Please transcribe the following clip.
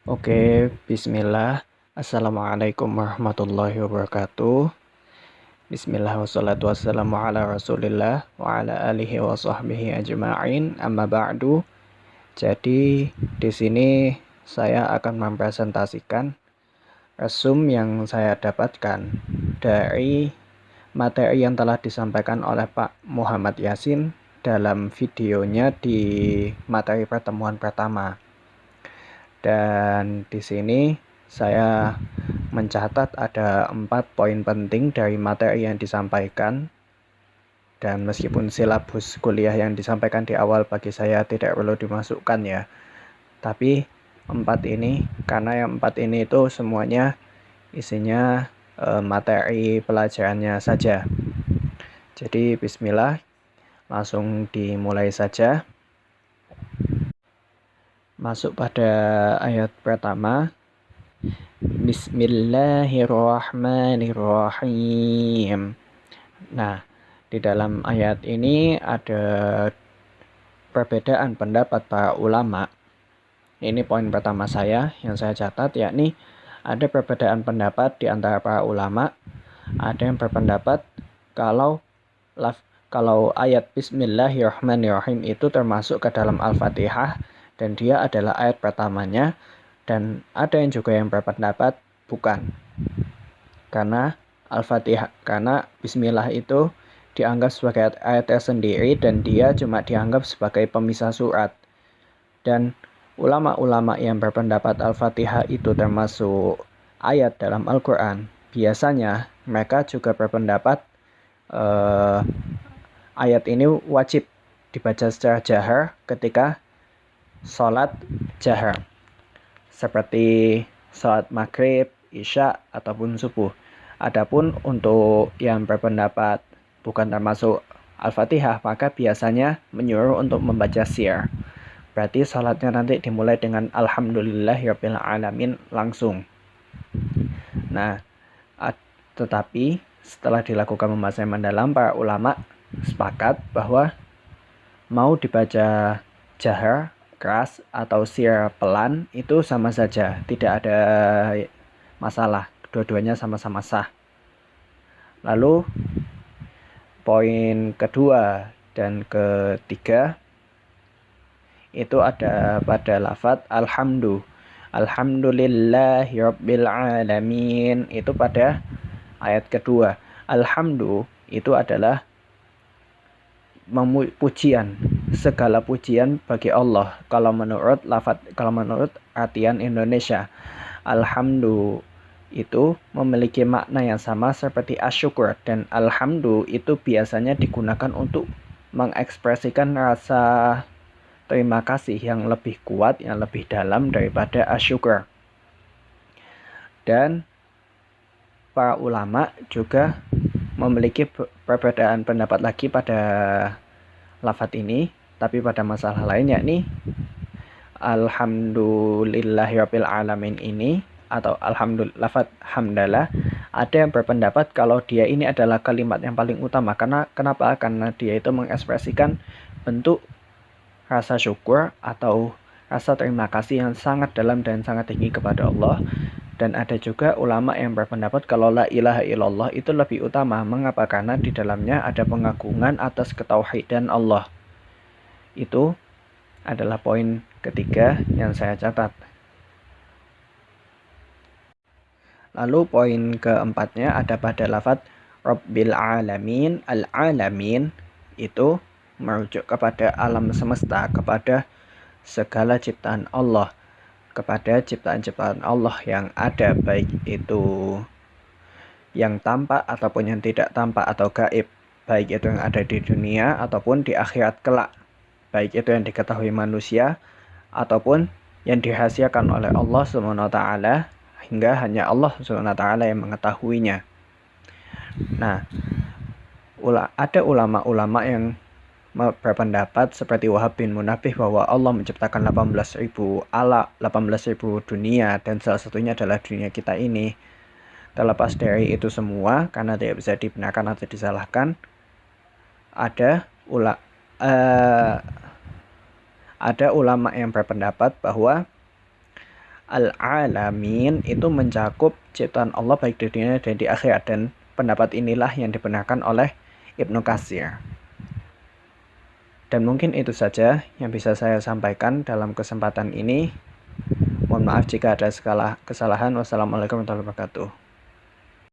Bismillah. Assalamualaikum warahmatullahi wabarakatuh. Bismillah wassalatu wassalamu ala rasulillah wa ala alihi wa sahbihi ajma'in. Amma ba'du. Jadi di sini saya akan mempresentasikan resum yang saya dapatkan dari materi yang telah disampaikan oleh Pak Muhammad Yasin dalam videonya di materi pertemuan pertama. Dan di sini saya mencatat ada 4 poin penting dari materi yang disampaikan. Dan meskipun silabus kuliah yang disampaikan di awal bagi saya tidak perlu dimasukkan ya. Tapi karena yang 4 ini itu semuanya isinya materi pelajarannya saja. Jadi bismillah, langsung dimulai saja. Masuk pada ayat pertama. Bismillahirrahmanirrahim. Nah, di dalam ayat ini ada perbedaan pendapat para ulama. Ini poin pertama saya yang saya catat, yakni ada perbedaan pendapat di antara para ulama. Ada yang berpendapat kalau ayat Bismillahirrahmanirrahim itu termasuk ke dalam Al-Fatihah dan dia adalah ayat pertamanya, dan ada yang juga yang berpendapat bukan. Karena Bismillah itu dianggap sebagai ayat tersendiri dan dia cuma dianggap sebagai pemisah surat. Dan ulama-ulama yang berpendapat Al-Fatihah itu termasuk ayat dalam Al-Quran, biasanya mereka juga berpendapat ayat ini wajib dibaca secara jahar ketika sholat jahar, seperti sholat maghrib, isya, ataupun subuh. Adapun untuk yang berpendapat bukan termasuk Al-Fatihah, maka biasanya menyuruh untuk membaca sir. Berarti sholatnya nanti dimulai dengan Alhamdulillahirabbil alamin langsung. Nah, tetapi setelah dilakukan pembahasan mendalam, para ulama sepakat bahwa mau dibaca jahar keras atau sir pelan itu sama saja, tidak ada masalah, dua-duanya sama-sama sah. Lalu poin kedua dan ketiga itu ada pada lafadz Alhamdulillahirabbil alamin, itu pada ayat kedua. Alhamdu itu adalah pujian, segala pujian bagi Allah. Kalau menurut artian Indonesia, alhamdu itu memiliki makna yang sama seperti asyukur, dan alhamdu itu biasanya digunakan untuk mengekspresikan rasa terima kasih yang lebih kuat, yang lebih dalam daripada asyukur. Dan para ulama juga memiliki perbedaan pendapat lagi pada lafadz ini, tapi pada masalah lain, yakni Alhamdulillahirabbil alamin ini atau lafadz hamdalah, ada yang berpendapat kalau dia ini adalah kalimat yang paling utama. Kenapa? Karena dia itu mengekspresikan bentuk rasa syukur atau rasa terima kasih yang sangat dalam dan sangat tinggi kepada Allah. Dan ada juga ulama yang berpendapat kalau la ilaha illallah itu lebih utama. Mengapa? Karena di dalamnya ada pengagungan atas ketauhidan Allah. Itu adalah poin ketiga yang saya catat. Lalu poin keempatnya ada pada lafadz Rabbil alamin. Al-alamin itu merujuk kepada alam semesta, kepada segala ciptaan Allah, kepada ciptaan-ciptaan Allah yang ada, baik itu yang tampak ataupun yang tidak tampak atau gaib, baik itu yang ada di dunia ataupun di akhirat kelak, baik itu yang diketahui manusia ataupun yang dirahasiakan oleh Allah SWT, hingga hanya Allah SWT yang mengetahuinya. Nah, ada ulama-ulama yang berpendapat seperti Wahab bin Munabbih bahwa Allah menciptakan 18.000 alam, 18.000 dunia, dan salah satunya adalah dunia kita ini. Terlepas dari itu semua, karena tidak bisa dibenarkan atau disalahkan, ada ulama yang berpendapat bahwa Al-alamin itu mencakup ciptaan Allah baik di dunia dan di akhirat, dan pendapat inilah yang dibenarkan oleh Ibnu Katsir. Dan mungkin itu saja yang bisa saya sampaikan dalam kesempatan ini. Mohon maaf jika ada kesalahan. Wassalamualaikum warahmatullahi wabarakatuh.